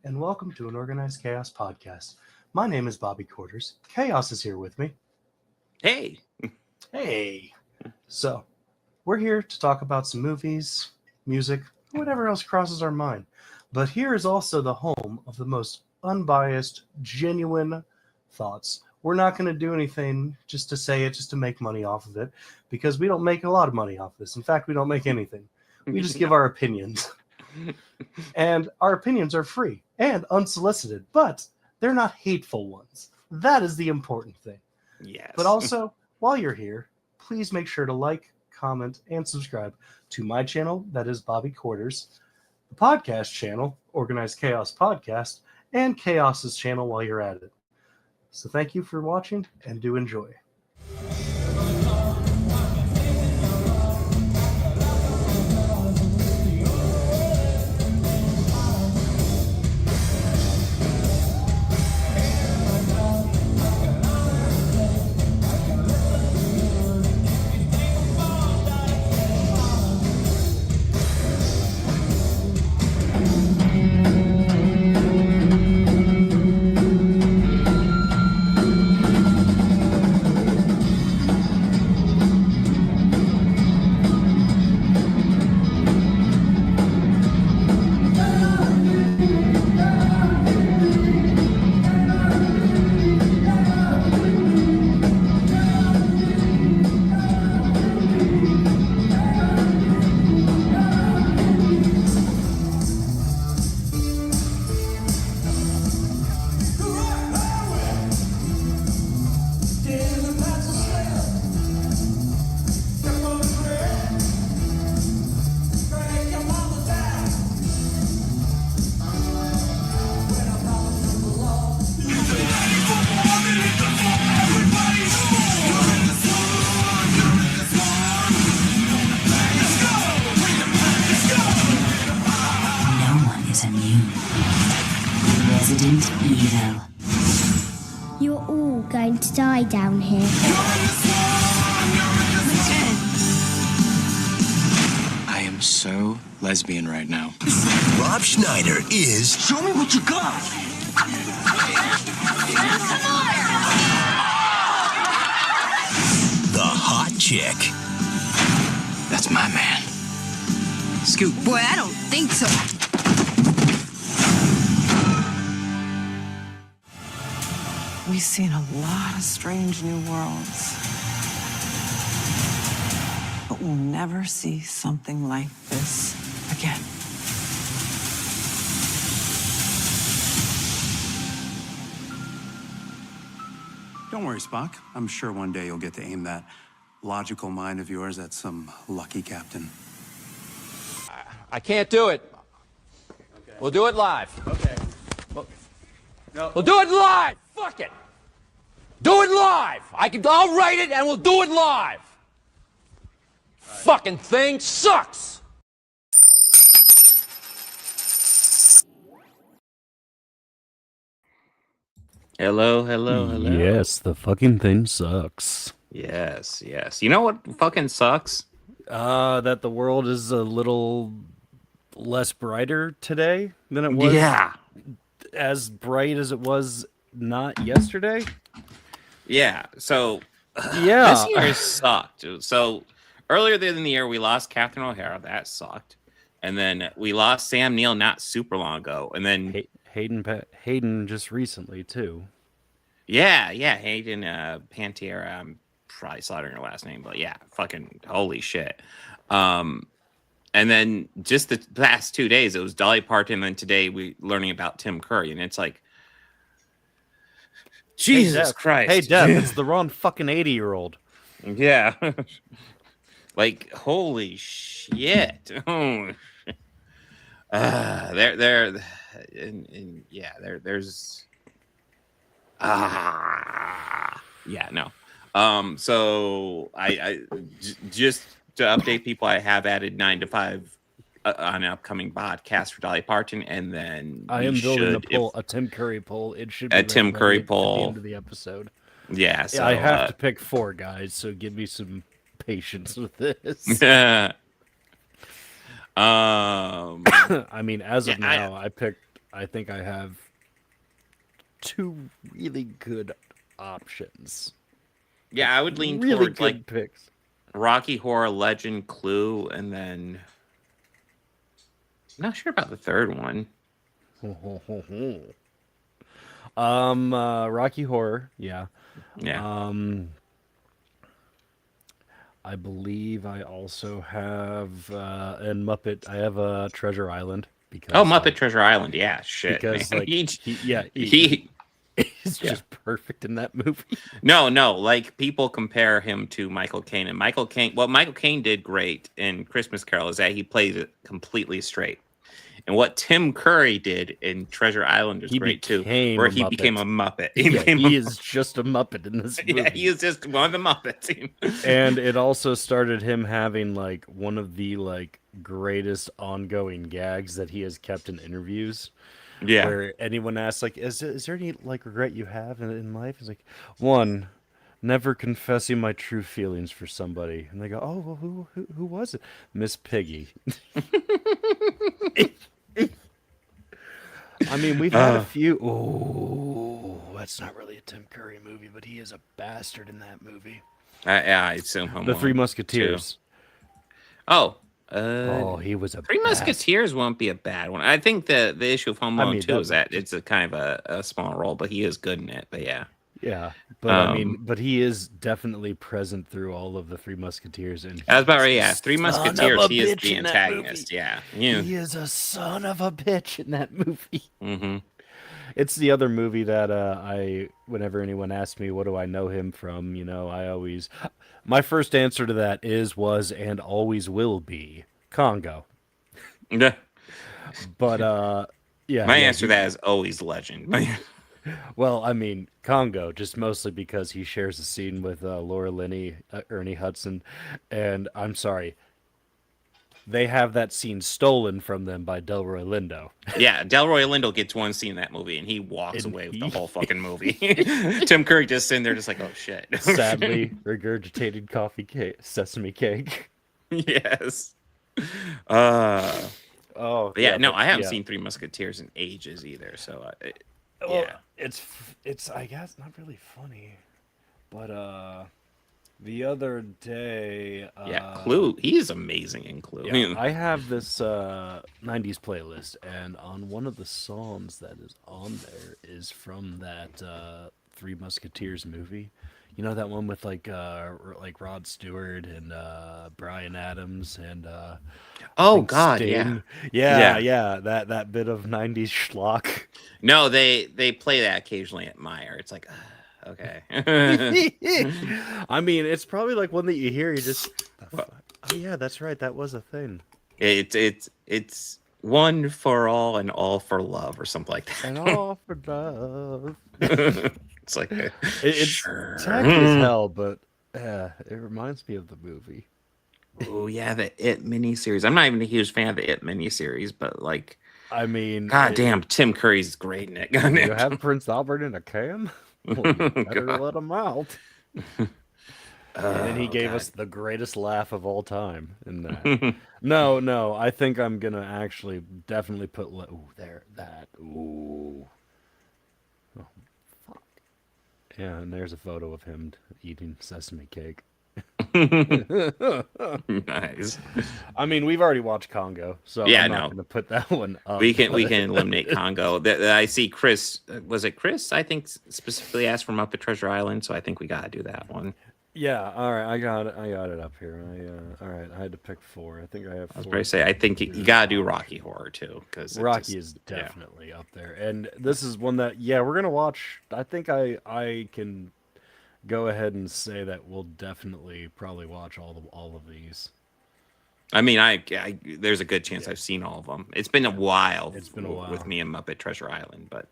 and welcome to an Organized Chaos podcast. My name is Bobby Quarters. Chaos is here with me. Hey. Hey. So, we're here to talk about some movies, music, whatever else crosses our mind. But here is also the home of the most unbiased, genuine thoughts. We're not going to do anything just to say it, just to make money off of it, because we don't make a lot of money off this. In fact, we don't make anything. We just give our opinions. And our opinions are free and unsolicited, but they're not hateful ones. That is the important thing. Yes. But also, while you're here, please make sure to like, comment, and subscribe to my channel, that is Bobby Quarters, the podcast channel, Organized Chaos Podcast, and Chaos's channel while you're at it. So thank you for watching, and do enjoy. Resident Evil. You're all going to die down here. I am so lesbian right now. Rob Schneider is... Show me what you got! the hot chick. That's my man. Scoot. Boy, I don't think so. We've seen a lot of strange new worlds. But we'll never see something like this again. Don't worry, Spock. I'm sure one day you'll get to aim that logical mind of yours at some lucky captain. I can't do it. Okay. We'll do it live. Okay. We'll do it live. Fuck it. Do it live. I'll write it and we'll do it live. Right. Fucking thing sucks. Hello. Yes, the fucking thing sucks. Yes. You know what fucking sucks? That the world is a little less brighter today than it was. Yeah. As bright as it was not yesterday. Yeah. So yeah, this year sucked. So earlier in the year we lost Catherine O'Hara. That sucked. And then we lost Sam Neill not super long ago. And then Hayden just recently too. Yeah, Hayden Pantiera. I'm probably slaughtering her last name, but yeah, fucking holy shit. And then just the past 2 days, it was Dolly Parton, and today we learning about Tim Curry, and it's like, Jesus Christ! Hey, Deb, it's the wrong fucking 80-year-old. Yeah, like holy shit. There's yeah, no. So I just to update people, I have added 9 to 5 on an upcoming podcast for Dolly Parton, and then I am building a Tim Curry poll. It should be a Tim Curry poll at the end of the episode. Yeah, so I have to pick 4 guys, so give me some patience with this. I mean, as of now, I I think I have two really good options. Yeah, I would lean Really towards good like picks. Rocky Horror Legend, Clue, and then not sure about the third one. Rocky Horror, yeah. Yeah. I believe I also have and Muppet. I have Treasure Island because Oh, Muppet Treasure Island. Yeah, shit. because Man. like he he's yeah. just perfect in that movie. No, like people compare him to Michael Caine, and Michael Caine. What Michael Caine did great in Christmas Carol is that he played it completely straight. And what Tim Curry did in Treasure Island is great too, where he became a Muppet. He is just a Muppet in this movie. Yeah, he is just one of the Muppets. And it also started him having like one of the like greatest ongoing gags that he has kept in interviews. Yeah. Where anyone asks like, is there any like regret you have in life? It's like, one, never confessing my true feelings for somebody. And they go, oh, well, who was it? Miss Piggy. I mean, we've had a few. Oh, that's not really a Tim Curry movie, but he is a bastard in that movie. Yeah, I assume Home The Alone Three Musketeers. too. Oh, he was a Three bastard. Musketeers won't be a bad one. I think the issue of Home Alone too that- is that it's a kind of a small role, but he is good in it. But yeah. Yeah, but I mean, but he is definitely present through all of the Three Musketeers. And I was about ready. Yeah, Three son of Musketeers. a He is bitch the in that antagonist. movie. Yeah, He is a son of a bitch in that movie. Mm-hmm. It's the other movie that whenever anyone asks me, what do I know him from? My first answer to that was, and always will be Congo. Yeah. But, yeah. My answer to that is always Legend. Well, I mean, Congo, just mostly because he shares a scene with Laura Linney, Ernie Hudson, and I'm sorry, they have that scene stolen from them by Delroy Lindo. Yeah, Delroy Lindo gets one scene in that movie, and he walks away with the whole fucking movie. Tim Curry just sitting there just like, oh, shit. Sadly, regurgitated sesame cake. Yes. Oh, yeah, no, I haven't seen Three Musketeers in ages either, so... yeah, it's I guess not really funny, but the other day, Clue, he's amazing in Clue. Yeah, I have this 90s playlist, and on one of the songs that is on there is from that Three Musketeers movie. You know that one with like Rod Stewart and Bryan Adams and oh God, Sting. yeah. Yeah, that bit of 90s schlock. No, they play that occasionally at Meyer. It's like, okay. I mean, it's probably like one that you hear, you just, oh yeah, that's right, that was a thing. It's one for all and all for love, or something like that. And all for love. It's like it's sure. tacky as hell, but it reminds me of the movie. Oh yeah, the It miniseries. I'm not even a huge fan of the It miniseries, but like, I mean, God damn, Tim Curry's great in it. You have Prince Albert in a can? Well, you better let him out. And then he gave us the greatest laugh of all time in that. No, I think I'm gonna actually definitely put. Ooh, there, that. Ooh. Oh, fuck. Yeah, and there's a photo of him eating sesame cake. Nice. I mean, we've already watched Congo, so yeah, I'm not gonna put that one up. We can eliminate Congo. I see Chris. Was it Chris? I think specifically asked for Muppet Treasure Island, so I think we gotta do that one. Yeah, all right, I got it up here. All right, I had to pick 4. I think I have 4. I was going to say, I think you gotta do Rocky Horror too, because Rocky is definitely up there, and this is one that we're gonna watch. I think I can go ahead and say that we'll definitely probably watch all of these. I mean, there's a good chance I've seen all of them. It's been a while. It's been a while with me and Muppet Treasure Island, but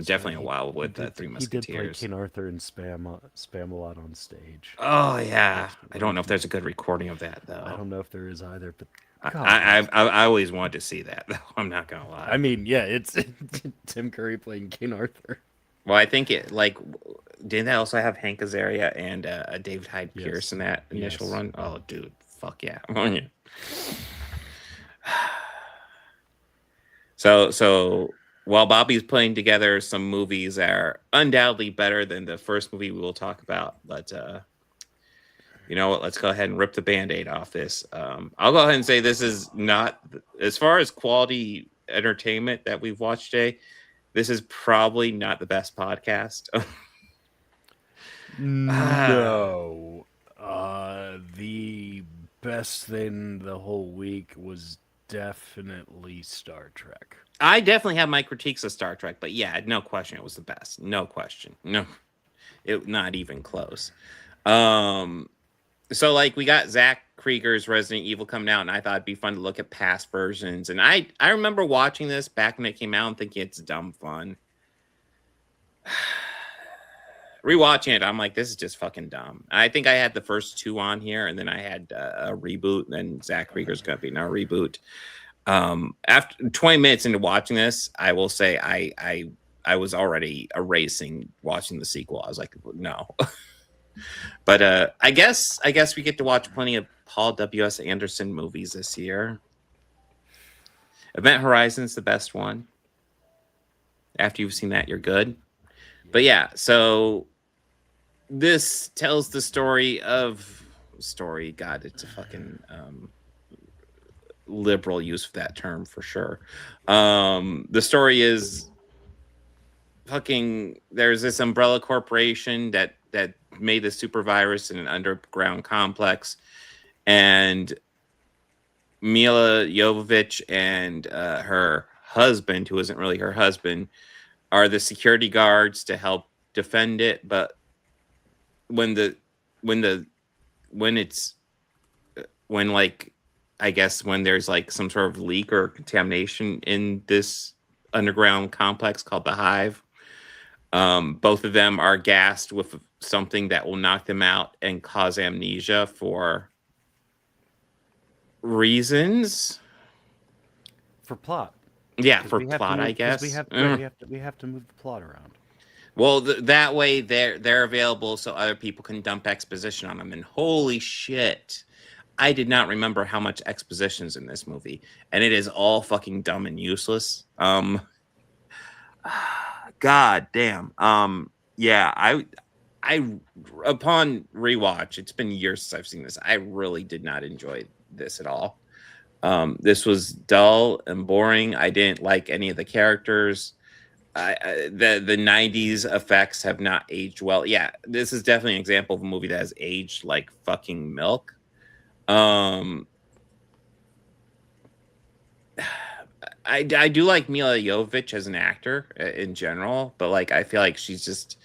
definitely a while with the Three Musketeers. He did play King Arthur and Spam-A-Lot on stage. Oh yeah, I don't know if there's a good recording of that though. I don't know if there is either, but I always wanted to see that though. I'm not gonna lie. I mean, yeah, it's Tim Curry playing King Arthur. Well, I think didn't that also have Hank Azaria and David Hyde Pierce in that initial run? Oh, dude, fuck yeah. So while Bobby's putting together some movies that are undoubtedly better than the first movie we will talk about, but you know what? Let's go ahead and rip the Band-Aid off this. I'll go ahead and say this is not, as far as quality entertainment that we've watched today, this is probably not the best podcast. No. The best thing the whole week was definitely Star Trek. I definitely have my critiques of Star Trek, but yeah, no question it was the best. No question. No, it not even close. So like we got Zach Krieger's Resident Evil coming out, and I thought it'd be fun to look at past versions. And I remember watching this back when it came out and thinking it's dumb fun. Rewatching it, I'm like, this is just fucking dumb. I think I had the first two on here, and then I had a reboot, and then Zach Krieger's gonna be no reboot. After 20 minutes into watching this, I will say I was already erasing watching the sequel. I was like, no. But I guess we get to watch plenty of Paul W.S. Anderson movies this year. Event Horizon's the best one. After you've seen that, you're good. But yeah, so this tells the story. God, it's a fucking liberal use of that term for sure. The story is fucking, there's this umbrella corporation that made the super virus in an underground complex, and Mila Jovovich and her husband, who isn't really her husband, are the security guards to help defend it. But when there's like some sort of leak or contamination in this underground complex called the Hive, both of them are gassed with something that will knock them out and cause amnesia for reasons. For plot. Yeah, for plot, I guess. We have to move the plot around. Well, that way they're available so other people can dump exposition on them. And holy shit, I did not remember how much exposition's in this movie, and it is all fucking dumb and useless. God damn. Yeah, I upon rewatch, it's been years since I've seen this. I really did not enjoy this at all. This was dull and boring. I didn't like any of the characters. The 90s effects have not aged well. Yeah, this is definitely an example of a movie that has aged like fucking milk. I do like Mila Jovovich as an actor in general, but like I feel like she's just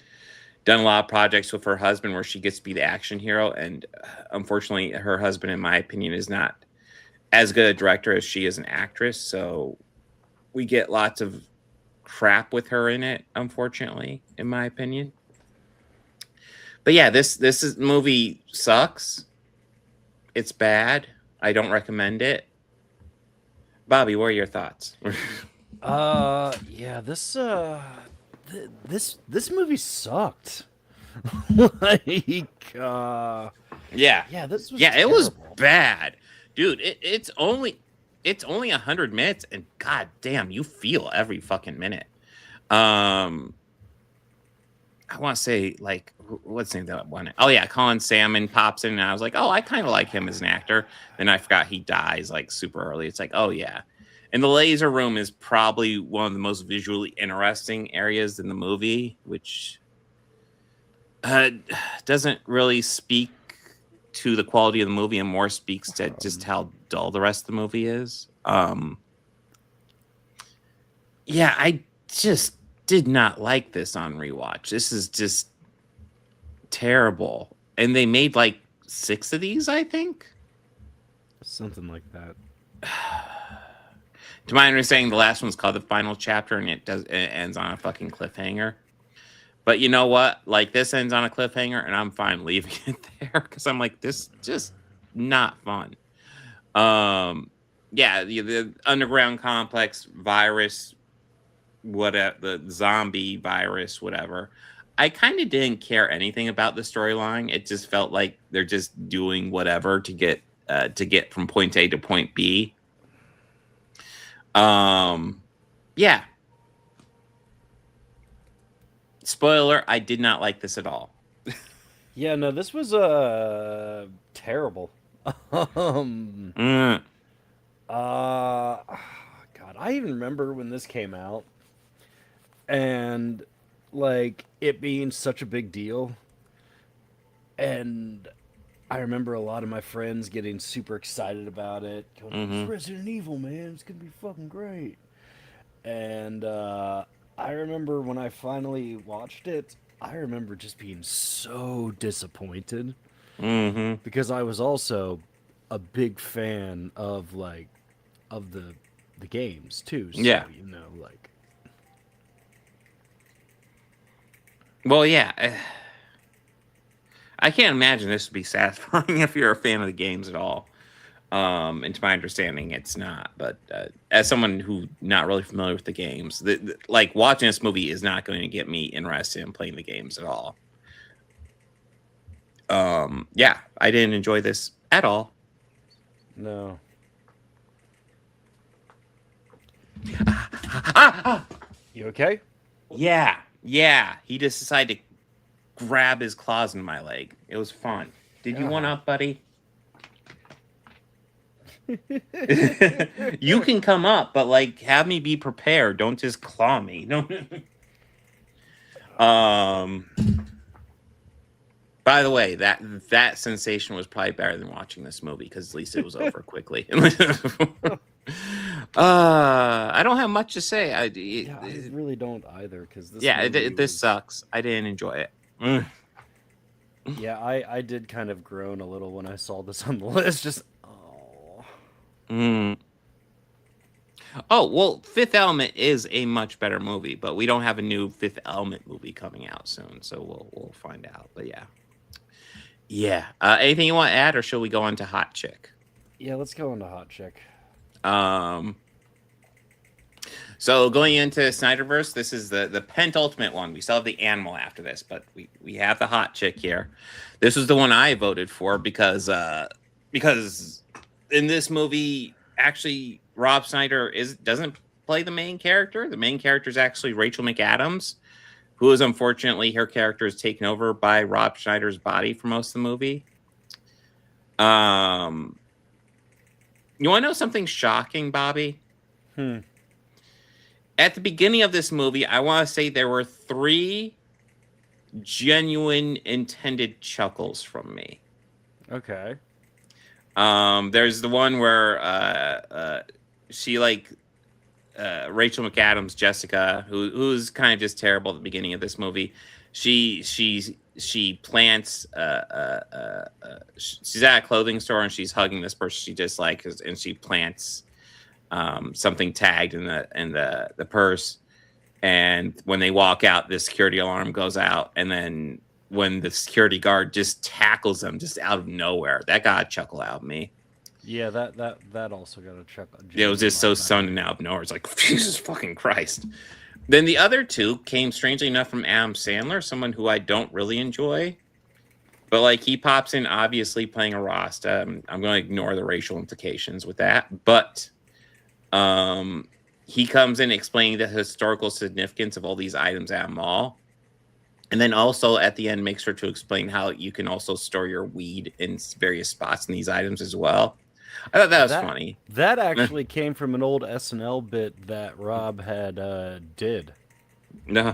done a lot of projects with her husband where she gets to be the action hero, and unfortunately her husband, in my opinion, is not as good a director as she is an actress, so we get lots of crap with her in it, unfortunately, in my opinion. But yeah, this movie sucks. It's bad. I don't recommend it. Bobby, what are your thoughts? Yeah, this movie sucked. Like, yeah, this was it was bad, dude. It's only 100 minutes, and god damn, you feel every fucking minute. I want to say, like, what's the name of that one? Oh yeah, Colin Salmon pops in, and I was like, oh, I kind of like him as an actor. Then I forgot he dies like super early. It's like, oh yeah. And the laser room is probably one of the most visually interesting areas in the movie, which doesn't really speak to the quality of the movie and more speaks to just how dull the rest of the movie is. Yeah, I just did not like this on rewatch. This is just terrible. And they made like 6 of these, I think. Something like that. To my understanding, the last one's called The Final Chapter, and it ends on a fucking cliffhanger. But you know what? Like, this ends on a cliffhanger, and I'm fine leaving it there because I'm like, this just not fun. Yeah, the underground complex virus, whatever, the zombie virus, whatever. I kind of didn't care anything about the storyline. It just felt like they're just doing whatever to get from point A to point B. Yeah. Spoiler, I did not like this at all. Yeah, no, this was terrible. Mm. God, I even remember when this came out, and like it being such a big deal, and I remember a lot of my friends getting super excited about it. Going, it's Resident Evil, man, it's gonna be fucking great. And I remember when I finally watched it, I remember just being so disappointed because I was also a big fan of of the games too. So, Yeah. you know, like. Well, yeah. I can't imagine this would be satisfying if you're a fan of the games at all. And to my understanding, it's not. But as someone who not really familiar with the games, like watching this movie is not going to get me interested in playing the games at all. Yeah, I didn't enjoy this at all. No. You okay? Yeah. He just decided to grab his claws in my leg. It was fun. Did you want up, buddy? You can come up, but like have me be prepared. Don't just claw me. Don't. By the way, that sensation was probably better than watching this movie because at least it was over quickly. I don't have much to say. I really don't either because this sucks. I didn't enjoy it. Yeah, I did kind of groan a little when I saw this on the list. Just Oh, well, Fifth Element is a much better movie, but we don't have a new Fifth Element movie coming out soon, so we'll find out. But yeah. Anything you want to add, or shall we go on to Hot Chick? Yeah, let's go into Hot Chick. So going into Snyderverse, this is the penultimate one. We still have the animal after this, but we have the Hot Chick here. This was the one I voted for because in this movie, actually, Rob Schneider doesn't play the main character. The main character is actually Rachel McAdams, who is unfortunately her character is taken over by Rob Schneider's body for most of the movie. You want to know something shocking, Bobby? At the beginning of this movie, I want to say there were 3 genuine intended chuckles from me. Okay. There's the one where she Rachel McAdams, Jessica, who's kind of just terrible at the beginning of this movie. She plants she's at a clothing store and she's hugging this person she dislikes, and she plants something tagged in the purse, and when they walk out, the security alarm goes out, and then when the security guard just tackles them just out of nowhere, that got a chuckle out of me. Yeah, that also got a chuckle. It was just so sudden out of nowhere. It's like, Jesus fucking Christ. Then the other 2 came strangely enough from Adam Sandler, someone who I don't really enjoy. But like he pops in obviously playing a Rasta. I'm going to ignore the racial implications with that. But he comes in explaining the historical significance of all these items at a mall. And then also at the end makes sure to explain how you can also store your weed in various spots in these items as well. I thought that was funny. That actually came from an old SNL bit that Rob had did. No.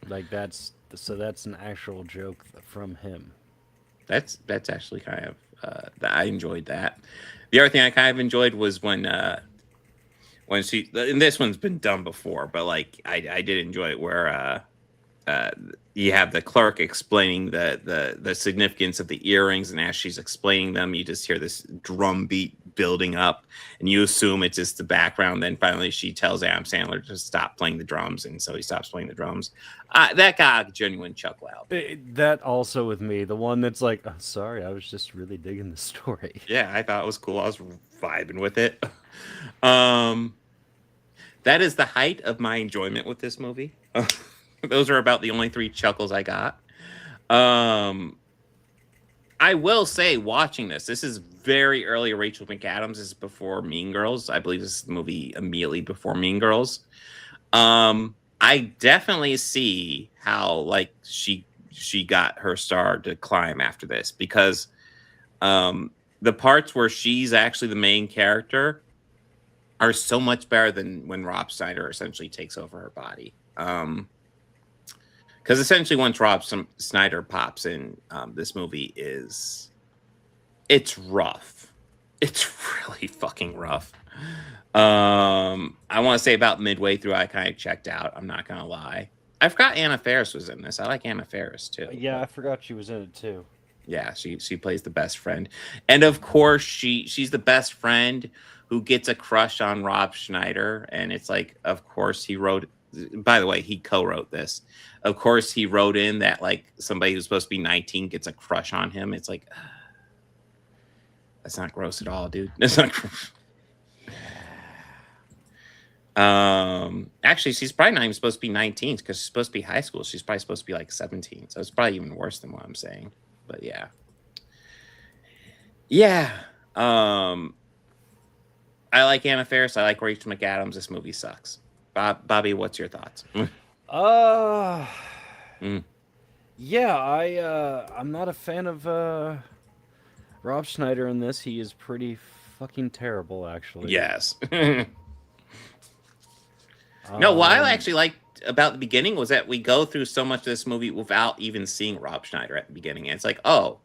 Like that's an actual joke from him. That's actually kind of I enjoyed that. The other thing I kind of enjoyed was when she, and this one's been done before, but like I did enjoy it where you have the clerk explaining the significance of the earrings, and as she's explaining them, you just hear this drum beat building up, and you assume it's just the background. Then finally, she tells Adam Sandler to stop playing the drums, and so he stops playing the drums. That got a genuine chuckle out. That also with me, the one that's like, oh, sorry, I was just really digging the story. Yeah, I thought it was cool. I was vibing with it. That is the height of my enjoyment with this movie. Those are about the only 3 chuckles I got. I will say, watching this is very early Rachel McAdams. This is before Mean Girls. I believe this is the movie immediately before Mean Girls. I definitely see how like she got her star to climb after this because the parts where she's actually the main character are so much better than when Rob Schneider essentially takes over her body. Because essentially once Schneider pops in, this movie it's rough. It's really fucking rough. I want to say about midway through, I kind of checked out. I'm not gonna lie. I forgot Anna Faris was in this. I like Anna Faris too. Yeah, I forgot she was in it too. Yeah, she plays the best friend, and of course she's the best friend who gets a crush on Rob Schneider, and it's like, of course he wrote. By the way, he co-wrote this. Of course, he wrote in that like somebody who's supposed to be 19 gets a crush on him. It's like that's not gross at all, dude. That's not gross. Actually, she's probably not even supposed to be 19 because she's supposed to be high school. She's probably supposed to be like 17. So it's probably even worse than what I'm saying. But yeah. Yeah. I like Anna Faris. I like Rachel McAdams. This movie sucks. Bobby, what's your thoughts? Yeah, I'm not a fan of Rob Schneider in this. He is pretty fucking terrible, actually. Yes. No, what I actually liked about the beginning was that we go through so much of this movie without even seeing Rob Schneider at the beginning. And it's like, oh,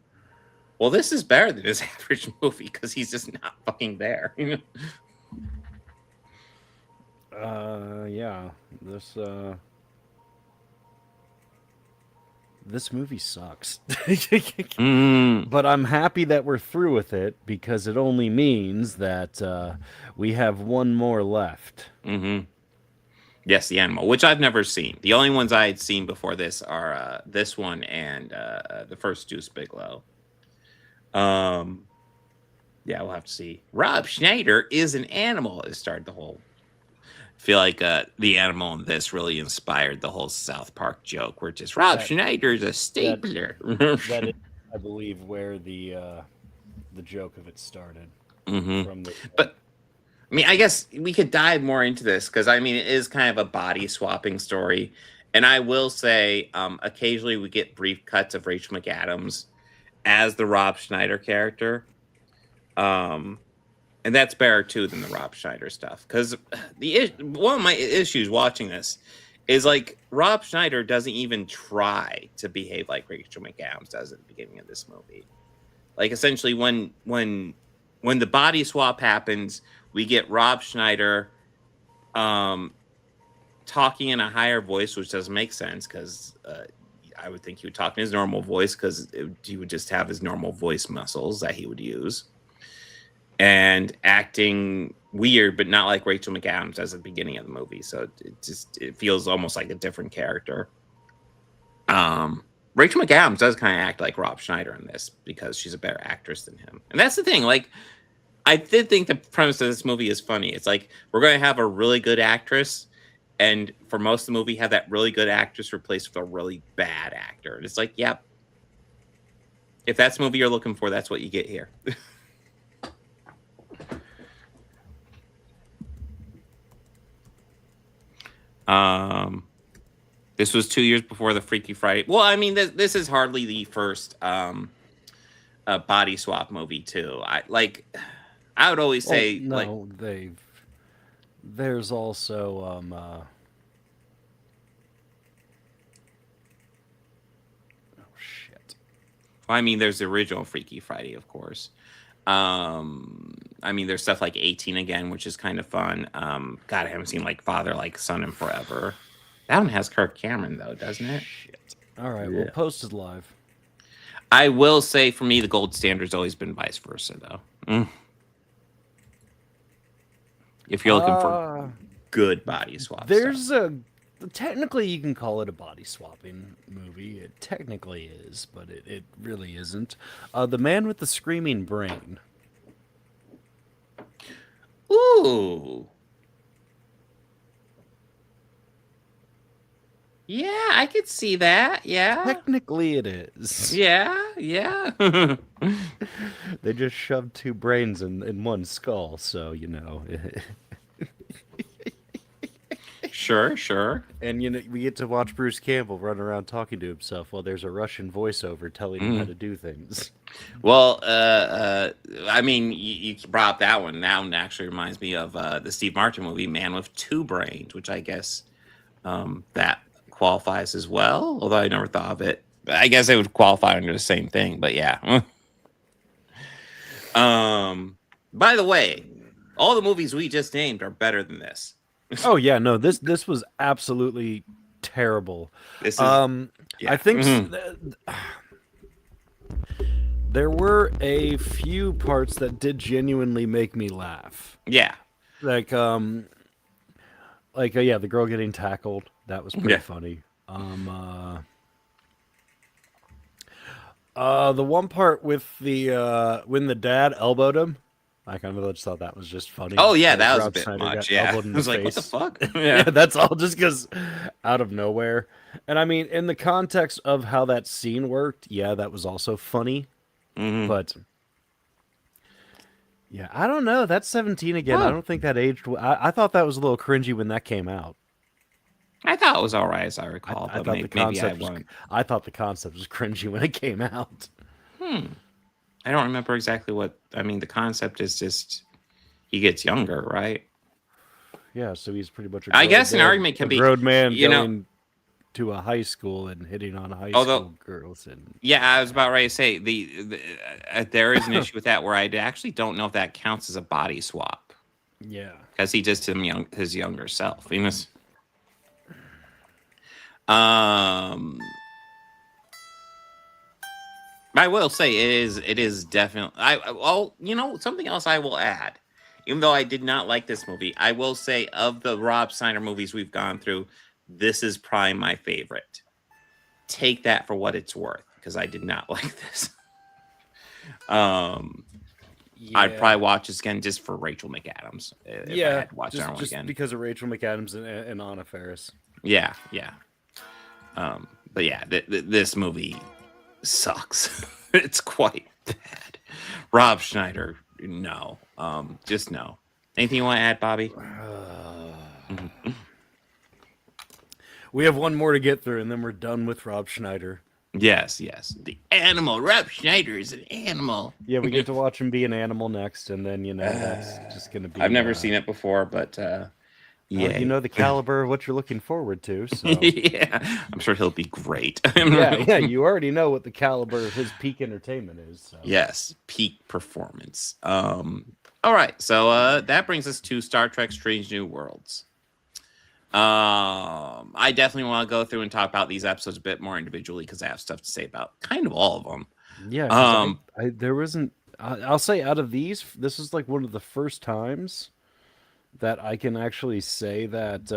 well, this is better than his average movie because he's just not fucking there. Yeah. This movie sucks. But I'm happy that we're through with it because it only means that we have one more left. Mm-hmm. Yes, The Animal, which I've never seen. The only ones I had seen before this are this one and the first Deuce Bigalow. Yeah, we'll have to see. Rob Schneider is an animal. It started the whole. I feel like the animal in this really inspired the whole South Park joke, where just Rob Schneider's a stapler. That is, I believe, where the joke of it started. Mm-hmm. But I mean, I guess we could dive more into this because I mean, it is kind of a body swapping story, and I will say, occasionally we get brief cuts of Rachel McAdams as the Rob Schneider character. And that's better too than the Rob Schneider stuff. Because one of my issues watching this is like Rob Schneider doesn't even try to behave like Rachel McAdams does at the beginning of this movie. Like essentially when the body swap happens, we get Rob Schneider talking in a higher voice, which doesn't make sense because I would think he would talk in his normal voice because he would just have his normal voice muscles that he would use. And acting weird, but not like Rachel McAdams does at the beginning of the movie. So it feels almost like a different character. Rachel McAdams does kind of act like Rob Schneider in this because she's a better actress than him. And that's the thing. Like, I did think the premise of this movie is funny. It's like, we're going to have a really good actress, and for most of the movie, have that really good actress replaced with a really bad actor. And it's like, yep. If that's the movie you're looking for, that's what you get here. This was 2 years before the Freaky Friday. Well, I mean, this is hardly the first body swap movie too. I would always say there's also I mean, there's the original Freaky Friday, of course. I mean, there's stuff like 18 Again, which is kind of fun. God, I haven't seen like Father Like Son in forever. That one has Kirk Cameron though, doesn't it? Shit. All right, well, posted live. I will say, for me, the gold standard's always been vice versa, though. If you're looking for good body swap, there's technically you can call it a body swapping movie. It technically is, but it really isn't. The Man with the Screaming Brain. Ooh. Yeah, I could see that. Yeah. Technically it is. Yeah, yeah. They just shoved two brains in one skull, so, you know. Sure. And we get to watch Bruce Campbell run around talking to himself while there's a Russian voiceover telling him how to do things. Well, I mean, you brought up that one. That one actually reminds me of the Steve Martin movie, Man with Two Brains, which I guess that qualifies as well. Although I never thought of it. I guess it would qualify under the same thing. But yeah. By the way, all the movies we just named are better than this. Oh yeah, no, this was absolutely terrible. This is, I think there were a few parts that did genuinely make me laugh. Yeah. Like the girl getting tackled, that was pretty funny. The one part with the when the dad elbowed him, I kind of just thought that was just funny. Oh yeah, that was a bit Schneider much. got Yeah, elbowed in I was the like, what the face. fuck? Yeah, that's all just because out of nowhere. And I mean, in the context of how that scene worked, yeah, that was also funny. But yeah, I don't know. That's 17 again. I don't think that aged. I thought that was a little cringy when that came out. I thought it was all right, as I recall. I but thought maybe, the concept maybe I thought the concept was cringy when it came out. I don't remember exactly what. I mean, the concept is just he gets younger, right? Yeah, so he's pretty much. I guess an argument can be road man you going to a high school and hitting on high school girls. And yeah, I was about ready to say there is an issue with that where I actually don't know if that counts as a body swap. Yeah, because he just his younger self. He was. I will say it is definitely something else I will add. Even though I did not like this movie, I will say of the Rob Schneider movies we've gone through, this is probably my favorite. Take that for what it's worth, because I did not like this. I'd probably watch this again just for Rachel McAdams. If I had to watch that one just again. because of Rachel McAdams and Anna Faris. Yeah. But yeah, this movie sucks. It's quite bad. Rob Schneider, no. Just no. Anything you want to add, Bobby? We have one more to get through, and then we're done with Rob Schneider. Yes. The animal. Rob Schneider is an animal. Yeah, we get to watch him be an animal next, and then that's just going to be. I've never seen it before, but yeah, you know the caliber of what you're looking forward to. So yeah, I'm sure he'll be great. yeah, you already know what the caliber of his peak entertainment is. So. Yes, peak performance. All right, so that brings us to Star Trek: Strange New Worlds. I definitely want to go through and talk about these episodes a bit more individually because I have stuff to say about kind of all of them. Yeah, there wasn't. I'll say out of these, this is like one of the first times that I can actually say that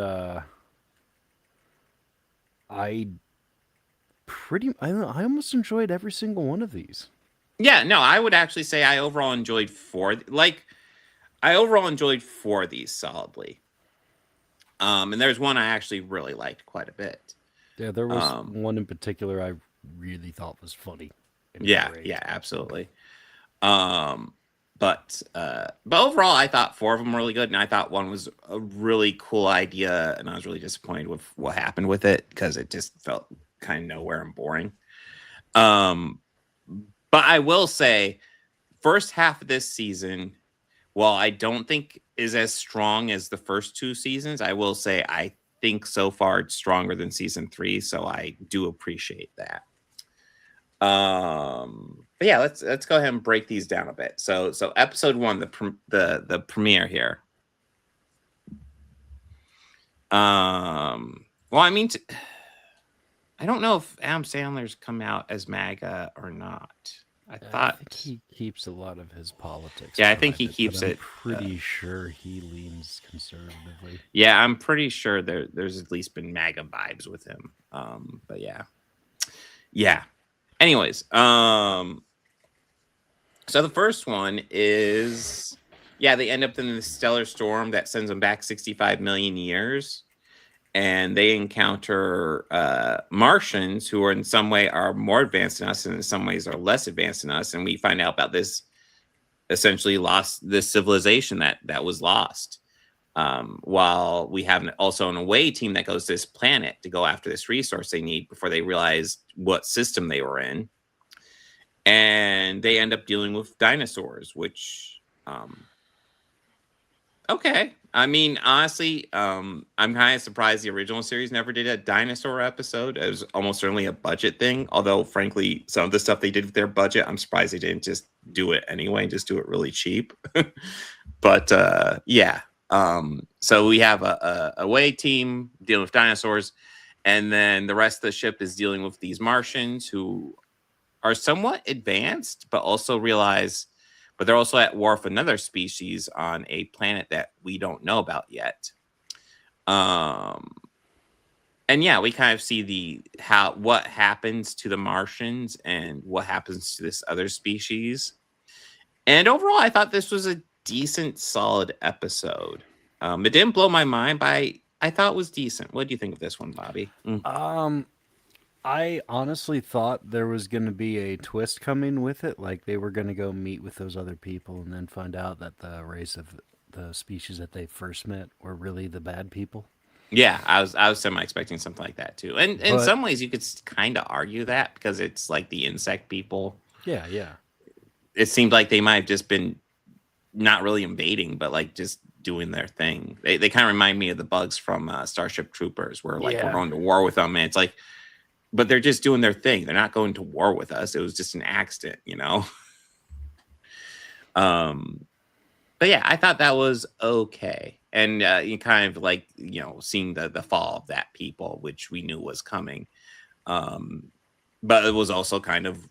I almost enjoyed every single one of these. Yeah, no, I would actually say I overall enjoyed four of these solidly. And there's one I actually really liked quite a bit. Yeah, there was one in particular I really thought was funny. Yeah, absolutely. But overall, I thought four of them were really good, and I thought one was a really cool idea, and I was really disappointed with what happened with it because it just felt kind of nowhere and boring. But I will say, first half of this season, while I don't think is as strong as the first two seasons, I will say I think so far it's stronger than season 3, so I do appreciate that. But yeah, let's go ahead and break these down a bit. So episode 1, the premiere here. Well, I mean, I don't know if Adam Sandler's come out as MAGA or not. I think he keeps a lot of his politics. Yeah, I think he keeps it. I'm pretty sure he leans conservatively. Yeah, I'm pretty sure there's at least been MAGA vibes with him. But yeah. Anyways, so the first one is, they end up in the stellar storm that sends them back 65 million years. And they encounter Martians who are in some way are more advanced than us and in some ways are less advanced than us. And we find out about this essentially this civilization that was lost. while we have also an away team that goes to this planet to go after this resource they need before they realize what system they were in. And they end up dealing with dinosaurs, which, okay. I mean, honestly, I'm kind of surprised the original series never did a dinosaur episode. It was almost certainly a budget thing. Although, frankly, some of the stuff they did with their budget, I'm surprised they didn't just do it anyway, just do it really cheap. But yeah. So we have a away team dealing with dinosaurs, and then the rest of the ship is dealing with these Martians who are somewhat advanced, but also realize, but they're also at war with another species on a planet that we don't know about yet. And yeah, we kind of see what happens to the Martians and what happens to this other species. And overall, I thought this was a decent, solid episode. It didn't blow my mind, but I thought it was decent. What do you think of this one, Bobby? I honestly thought there was going to be a twist coming with it, like they were going to go meet with those other people and then find out that the race of the species that they first met were really the bad people. Yeah, I was semi-expecting something like that too. And in some ways you could kind of argue that because it's like the insect people. Yeah, yeah. It seemed like they might have just been not really invading, but like just doing their thing. They kind of remind me of the bugs from Starship Troopers, where like we're going to war with them, and it's like, but they're just doing their thing. They're not going to war with us. It was just an accident, you know? But yeah, I thought that was okay. And you kind of like, you know, seeing the fall of that people, which we knew was coming. But it was also kind of,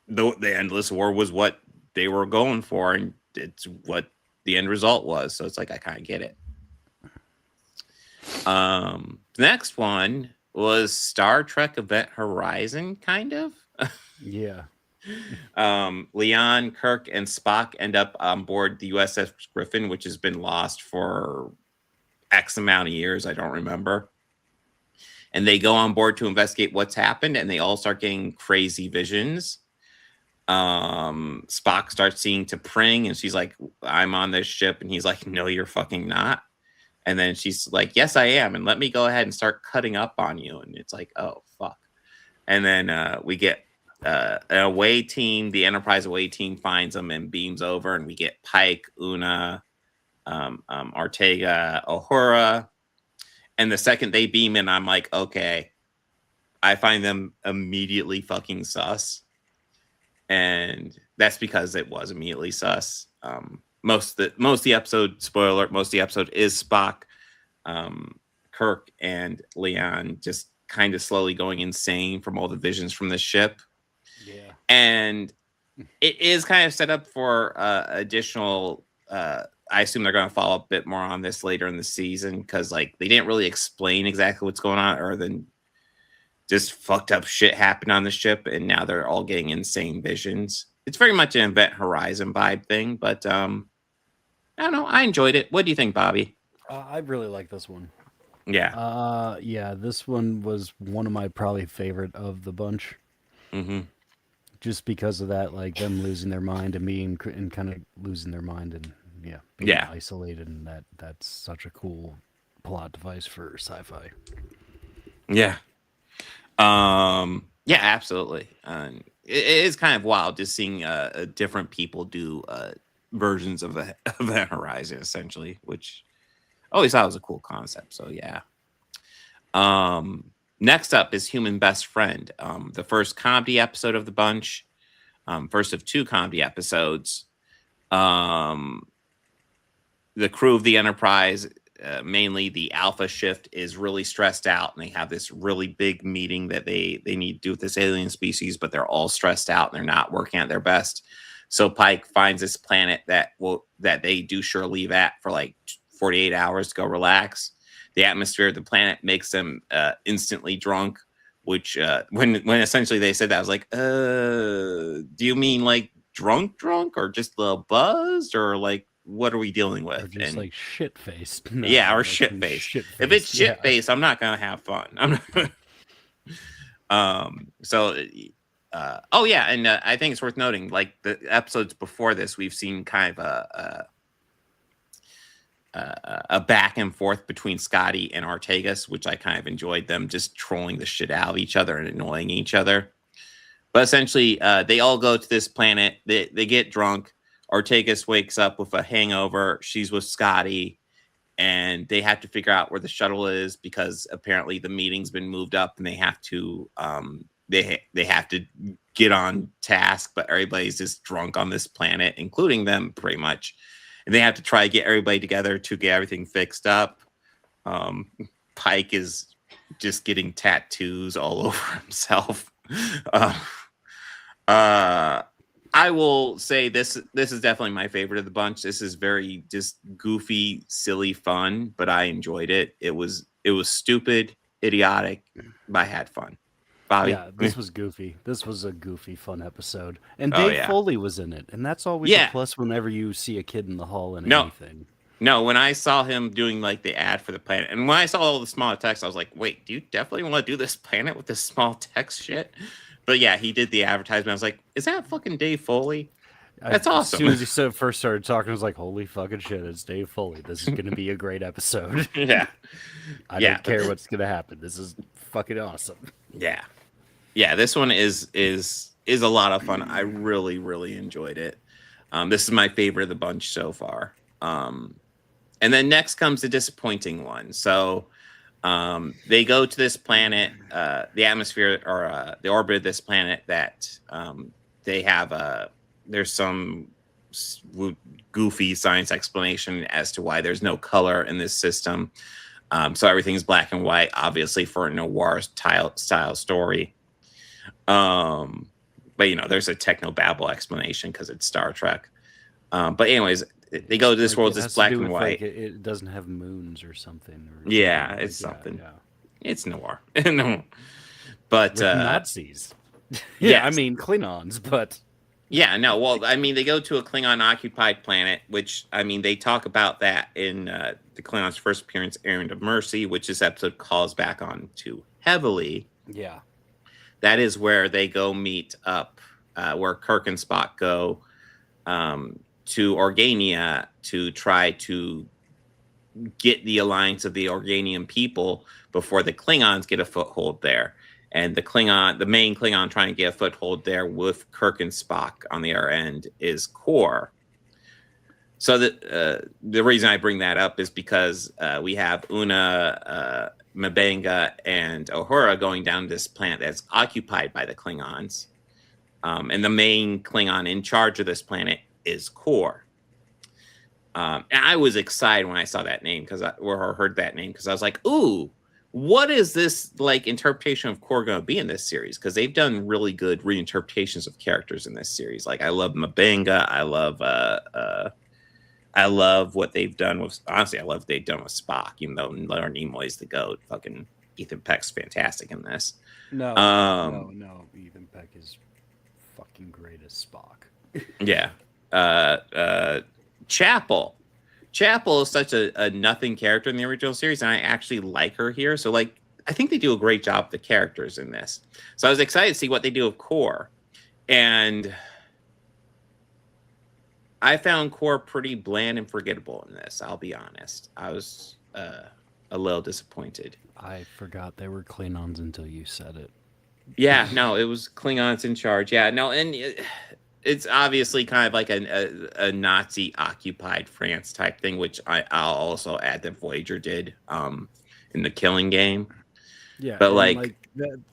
the endless war was what they were going for, and it's what the end result was. So it's like, I kind of get it. The next one was Star Trek Event Horizon, kind of. Yeah. Leon, Kirk, and Spock end up on board the USS Griffin, which has been lost for X amount of years. I don't remember. And they go on board to investigate what's happened, and they all start getting crazy visions. Spock starts seeing T'Pring, and she's like, I'm on this ship. And he's like, no, you're fucking not. And then she's like, yes, I am. And let me go ahead and start cutting up on you. And it's like, oh, fuck. And then we get an away team. The Enterprise away team finds them and beams over. And we get Pike, Una, Ortega, Uhura. And the second they beam in, I'm like, okay. I find them immediately fucking sus. And that's because it was immediately sus. Most of the episode, spoiler alert, most of the episode is Spock, Kirk, and Leon just kind of slowly going insane from all the visions from the ship. Yeah. And it is kind of set up for additional, I assume they're going to follow up a bit more on this later in the season, because like they didn't really explain exactly what's going on, other than just fucked up shit happened on the ship, and now they're all getting insane visions. It's very much an Event Horizon vibe thing, but I don't know. I enjoyed it. What do you think, Bobby? I really like this one. Yeah. Yeah, this one was one of my probably favorite of the bunch. Mm-hmm. Just because of that, like them losing their mind and being and kind of losing their mind and being isolated, and that's such a cool plot device for sci-fi. Yeah. Yeah, absolutely. It is kind of wild just seeing different people do versions of that Horizon, essentially, which I always thought was a cool concept. So yeah. Next up is Human Best Friend, the first comedy episode of the bunch, first of 2 comedy episodes. The crew of the Enterprise, mainly the Alpha Shift, is really stressed out, and they have this really big meeting that they need to do with this alien species, but they're all stressed out and they're not working at their best. So Pike finds this planet that they do sure leave at for like 48 hours to go relax. The atmosphere of the planet makes them instantly drunk, which when essentially they said that, I was like, do you mean like drunk or just a little buzzed, or like what are we dealing with? Or just like shit-faced. No, yeah, or shit-faced. If it's shit-faced, I'm not gonna have fun. I'm not. Oh yeah, and I think it's worth noting, like the episodes before this, we've seen kind of a back and forth between Scotty and Artagas, which I kind of enjoyed, them just trolling the shit out of each other and annoying each other. But essentially, they all go to this planet. They get drunk. Artagas wakes up with a hangover. She's with Scotty, and they have to figure out where the shuttle is because apparently the meeting's been moved up, and they have to they have to get on task. But everybody's just drunk on this planet, including them, pretty much. And they have to try to get everybody together to get everything fixed up. Pike is just getting tattoos all over himself. I will say this is definitely my favorite of the bunch. This is very just goofy, silly fun, but I enjoyed it. It was stupid, idiotic, but I had fun. Bobby? Yeah, this was goofy. This was a goofy, fun episode. And Dave Foley was in it. And that's always a plus whenever you see a kid in the hall in anything. No, when I saw him doing like the ad for the planet, and when I saw all the small text, I was like, wait, do you definitely want to do this planet with this small text shit? But yeah, he did the advertisement. I was like, is that fucking Dave Foley? That's awesome. As soon as he first started talking, I was like, holy fucking shit, it's Dave Foley. This is going to be a great episode. Yeah. I don't care what's going to happen. This is fucking awesome. Yeah. Yeah, this one is a lot of fun. I really, really enjoyed it. This is my favorite of the bunch so far. And then next comes the disappointing one. So they go to this planet, the atmosphere or the orbit of this planet that they have there's some goofy science explanation as to why there's no color in this system. So everything's black and white, obviously for a noir style story. But there's a techno-babble explanation because it's Star Trek. But anyways, they go to this world that's black and white. It doesn't have moons or something. It's something. Yeah. It's noir. No. But with Nazis. Yeah, I mean Klingons, but yeah, no. Well, I mean, they go to a Klingon-occupied planet, which I mean, they talk about that in the Klingons' first appearance, Errand of Mercy, which this episode calls back on to heavily. Yeah. That is where they go meet up, where Kirk and Spock go to Organia to try to get the alliance of the Organian people before the Klingons get a foothold there. And the main Klingon trying to get a foothold there with Kirk and Spock on the other end is Kor. So the reason I bring that up is because we have Una, M'Benga, and Uhura going down this planet that's occupied by the Klingons. And the main Klingon in charge of this planet is Kor. And I was excited when I saw that name or heard that name because I was like, ooh, what is this like interpretation of Kor going to be in this series? Because they've done really good reinterpretations of characters in this series. Like I love M'Benga. I love what they've done with. Honestly, I love what they've done with Spock. Even though Leonard Nimoy is the GOAT, fucking Ethan Peck's fantastic in this. No, Ethan Peck is fucking great as Spock. Yeah. Chapel is such a nothing character in the original series, and I actually like her here. So, like, I think they do a great job with the characters in this. So I was excited to see what they do with Kor. And I found Kor pretty bland and forgettable in this, I'll be honest. I was a little disappointed. I forgot they were Klingons until you said it. Yeah, no, it was Klingons in charge. Yeah, no, and it's obviously kind of like a Nazi-occupied France type thing, which I'll also add that Voyager did in the Killing Game. Yeah, but like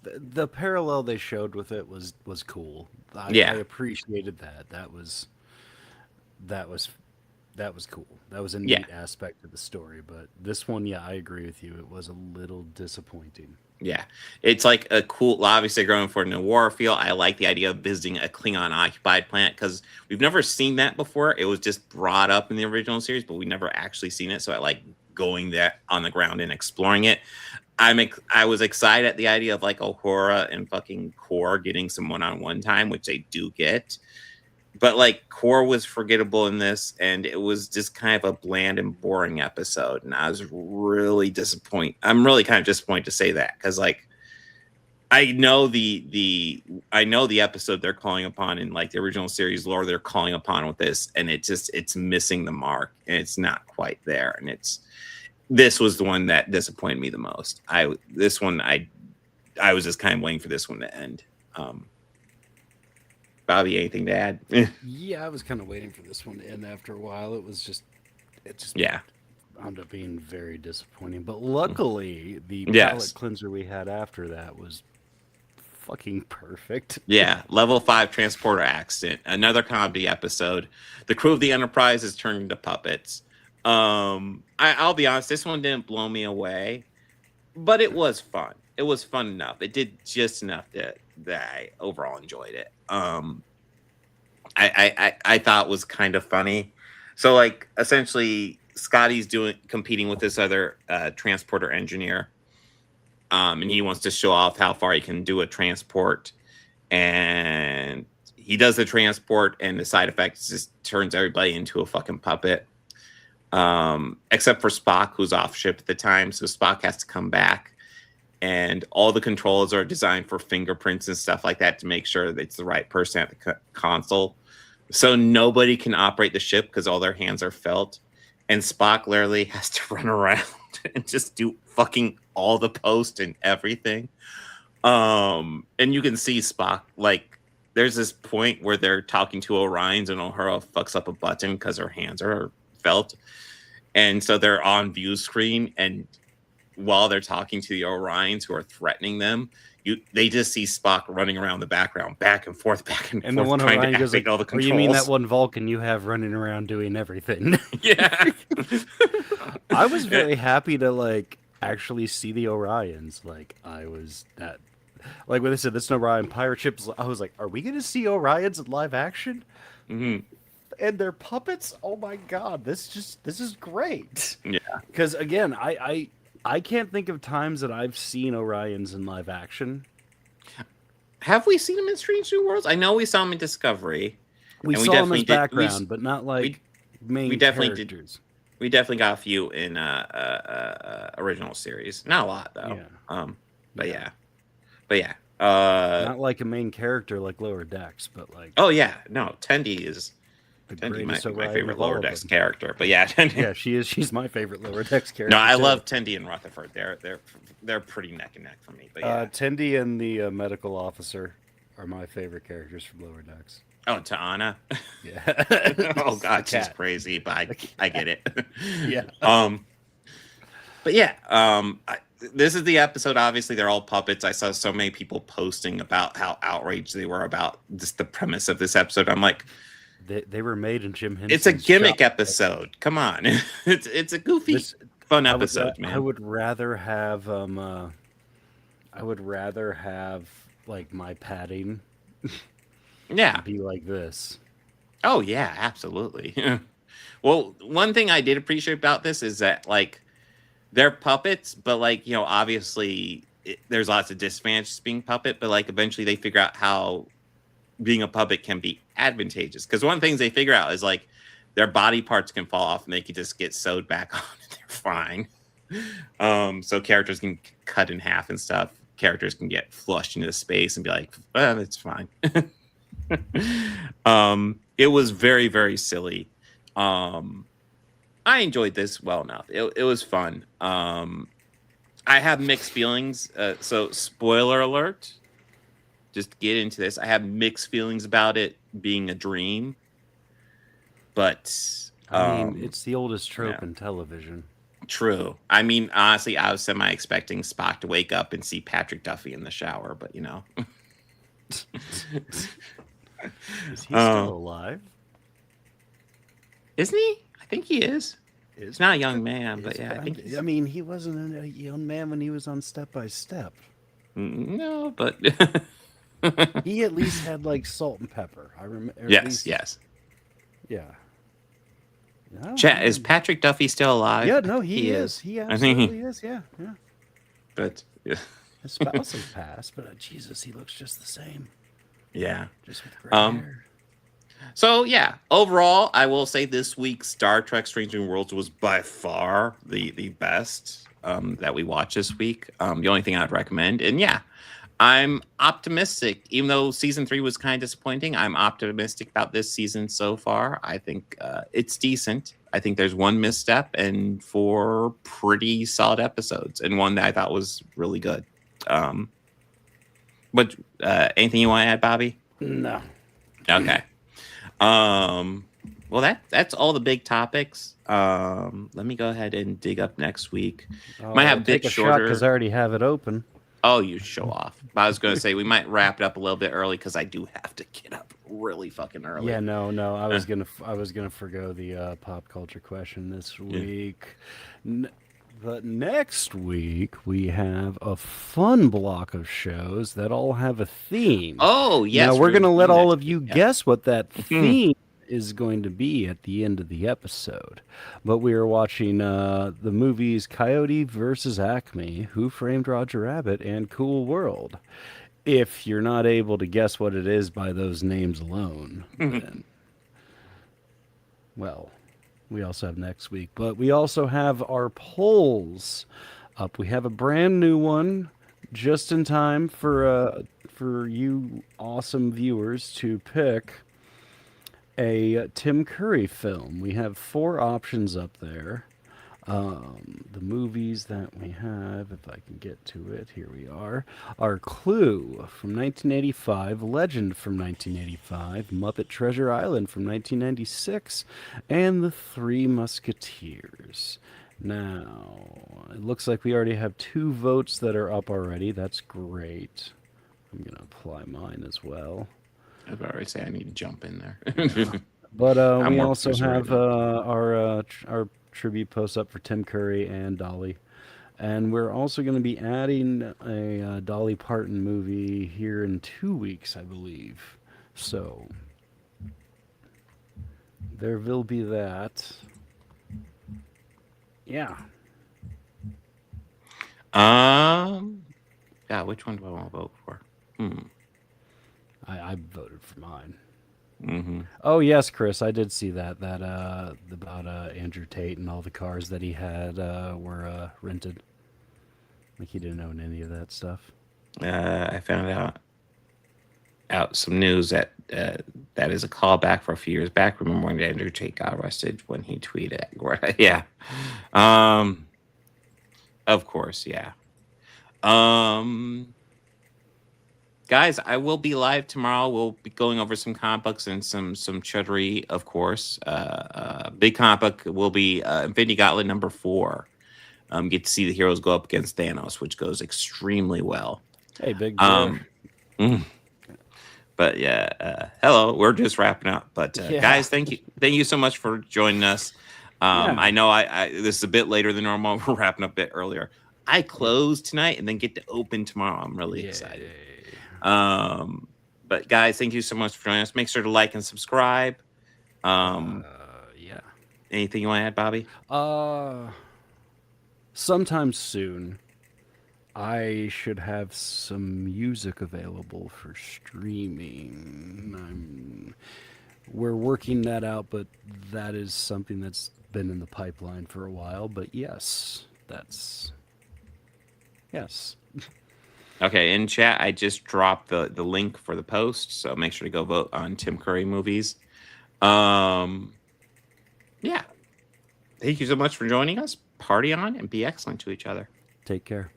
the parallel they showed with it was cool. I appreciated that. That was cool. That was a neat aspect of the story. But this one, I agree with you. It was a little disappointing. Yeah, it's like a cool. Obviously, going for a noir feel. I like the idea of visiting a Klingon-occupied planet because we've never seen that before. It was just brought up in the original series, but we never actually seen it. So I like going there on the ground and exploring it. I was excited at the idea of like Uhura and fucking Kor getting some one-on-one time, which they do get. But like Kor was forgettable in this, and it was just kind of a bland and boring episode. And I was really disappointed. I'm really kind of disappointed to say that because like I know the episode they're calling upon in like the original series lore they're calling upon with this, and it's missing the mark, and it's not quite there, and this was the one that disappointed me the most. I was just kind of waiting for this one to end. Bobby, anything to add? Yeah, I was kind of waiting for this one to end after a while. It just yeah. wound up being very disappointing. But luckily, the palate cleanser we had after that was fucking perfect. Yeah, level 5 transporter accident. Another comedy episode. The crew of the Enterprise is turned into puppets. I'll be honest, this one didn't blow me away, but it was fun. It was fun enough. It did just enough that I overall enjoyed it. I thought it was kind of funny. So like essentially Scotty's competing with this other transporter engineer. And he wants to show off how far he can do a transport. And he does the transport, and the side effects just turns everybody into a fucking puppet. Except for Spock, who's off ship at the time. So Spock has to come back. And all the controls are designed for fingerprints and stuff like that to make sure that it's the right person at the console. So nobody can operate the ship because all their hands are felt. And Spock literally has to run around and just do fucking all the post and everything. And you can see Spock, like, there's this point where they're talking to Orions and Uhura fucks up a button because her hands are felt. And so they're on view screen, and while they're talking to the Orions who are threatening them, they just see Spock running around the background, back and forth, and the one Orion goes like, all the controls. You mean that one Vulcan you have running around doing everything? Yeah. I was very happy to like actually see the Orions. Like when they said this is an Orion pirate ship, I was like, are we going to see Orions in live action? Mm-hmm. And they're puppets? Oh my god, this is great. Yeah. Because again, I can't think of times that I've seen Orions in live action. Have we seen them in Strange New Worlds? I know we saw them in Discovery. We saw them as background, but not like main characters. We definitely got a few in original series. Not a lot though. Yeah. But yeah. Not like a main character like Lower Decks, but like. Oh yeah, no. Tendi is my favorite Lower Decks character. But yeah, yeah, she is. She's my favorite Lower Decks character. No, I love Tendi and Rutherford. They're pretty neck and neck for me. But yeah, Tendi and the medical officer are my favorite characters from Lower Decks. Oh, Ta'ana. Yeah. Oh god, she's crazy, but I get it. Yeah. But yeah, this is the episode. Obviously, they're all puppets. I saw so many people posting about how outraged they were about just the premise of this episode. I'm like, they were made in Jim Henson's It's a gimmick shop. episode. Come on, it's a goofy, fun episode, man. I would rather have like my padding. Yeah, be like this. Oh yeah, absolutely. Well, one thing I did appreciate about this is that like they're puppets, but like, you know, obviously there's lots of disadvantages being puppet, but like eventually they figure out how being a puppet can be advantageous. Because one of the things they figure out is like their body parts can fall off and they can just get sewed back on and they're fine. So characters can cut in half and stuff. Characters can get flushed into space and be like, well, it's fine. It was very, very silly. I enjoyed this well enough. It was fun. I have mixed feelings. So spoiler alert, just get into this. I have mixed feelings about it being a dream, but I mean, it's the oldest trope in television. True. I mean, honestly, I was semi-expecting Spock to wake up and see Patrick Duffy in the shower, but you know. Is he still alive? Isn't he? I think he is. He's not a young man, but yeah, I mean, he wasn't a young man when he was on Step by Step. No, but he at least had like salt and pepper. I remember. Yes. Yeah. Chat, is Patrick Duffy still alive? Yeah, no, he is. He absolutely is. Yeah. But yeah. His spouse has passed, but Jesus, he looks just the same. Yeah. Just with gray hair. So yeah, overall, I will say this week's Star Trek: Strange New Worlds was by far the best that we watched this week. The only thing I'd recommend, and yeah, I'm optimistic, even though season 3 was kind of disappointing. I'm optimistic about this season so far. I think it's decent. I think there's one misstep and 4 pretty solid episodes, and one that I thought was really good. But anything you want to add, Bobby? No. Okay. Well, that's all the big topics. Let me go ahead and dig up next week. Might have a bit shorter because I already have it open. Oh, you show off. I was going to say we might wrap it up a little bit early because I do have to get up really fucking early. Yeah, no. I was gonna forgo the pop culture question this week. But next week we have a fun block of shows that all have a theme. Oh, yes. Now we're gonna let all of you guess what that theme is going to be at the end of the episode. But we are watching the movies Coyote versus Acme, Who Framed Roger Rabbit, and Cool World. If you're not able to guess what it is by those names alone, then, well, we also have next week. But we also have our polls up. We have a brand new one just in time for you awesome viewers to pick a Tim Curry film. We have 4 options up there. The movies that we have, if I can get to it, here we are Clue from 1985, Legend from 1985, Muppet Treasure Island from 1996, and The Three Musketeers. Now, it looks like we already have 2 votes that are up already. That's great. I'm going to apply mine as well. I was already say I need to jump in there. But we also have our tribute post up for Tim Curry and Dolly. And we're also going to be adding a Dolly Parton movie here in 2 weeks, I believe. So there will be that. Yeah. Yeah, which one do I want to vote for? I voted for mine. Mm-hmm. Oh yes, Chris, I did see that about Andrew Tate and all the cars that he had were rented. Like he didn't own any of that stuff. I found out some news that that is a callback for a few years back. Remember when Andrew Tate got arrested when he tweeted? Yeah. Of course, yeah. Guys, I will be live tomorrow. We'll be going over some comic books and some chuddery, of course. Big comic book will be Infinity Gauntlet number 4. Get to see the heroes go up against Thanos, which goes extremely well. Hey, big But yeah, hello. We're just wrapping up. But guys, thank you so much for joining us. I know I this is a bit later than normal. We're wrapping up a bit earlier. I close tonight and then get to open tomorrow. I'm really excited. But guys, thank you so much for joining us. Make sure to like and subscribe. Anything you want to add, Bobby? Sometime soon, I should have some music available for streaming. We're working that out, but that is something that's been in the pipeline for a while. But yes. Okay, in chat, I just dropped the link for the post, so make sure to go vote on Tim Curry movies. Yeah. Thank you so much for joining us. Party on and be excellent to each other. Take care.